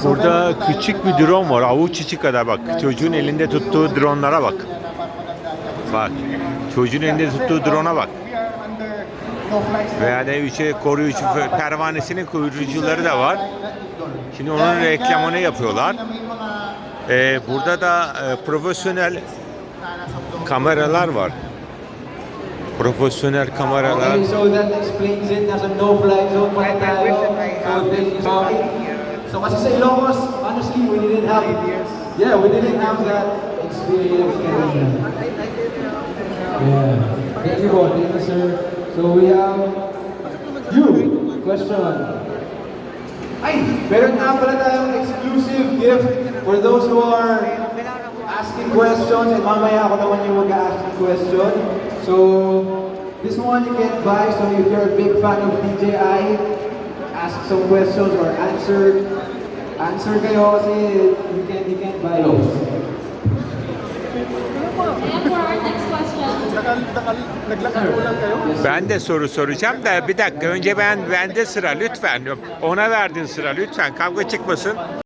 Burada küçük bir drone var. Avuç içi kadar bak. Çocuğun elinde tuttuğu dronlara bak. Bak. Çocuğun elinde tuttuğu drone'a bak. Veya da koruyucu pervanesinin koruyucuları da var. Şimdi onun reklamını yapıyorlar. Burada da profesyonel kameralar var. Profesyonel kameralar. Okay, so that explains it. Nasa no-fly zone pala tayo. So thank you, sorry. So kasi sa Ilocos, honestly, we didn't have that experience kanina. Yeah. Thank you, sir. So we have you. Question. Ay, meron nga pala tayong exclusive gift for those who are asking questions, and mamaya ako naman yung mag-ask ng question. So, this one you can buy, so if you're a big fan of DJI, ask some questions or answer kayo kasi you can buy those. And for our next question. Naglakad ulan kayo? Ben de soru soracağım da bir dakika önce bende sıra lütfen. Ona verdin sıra lütfen kavga çıkmasın.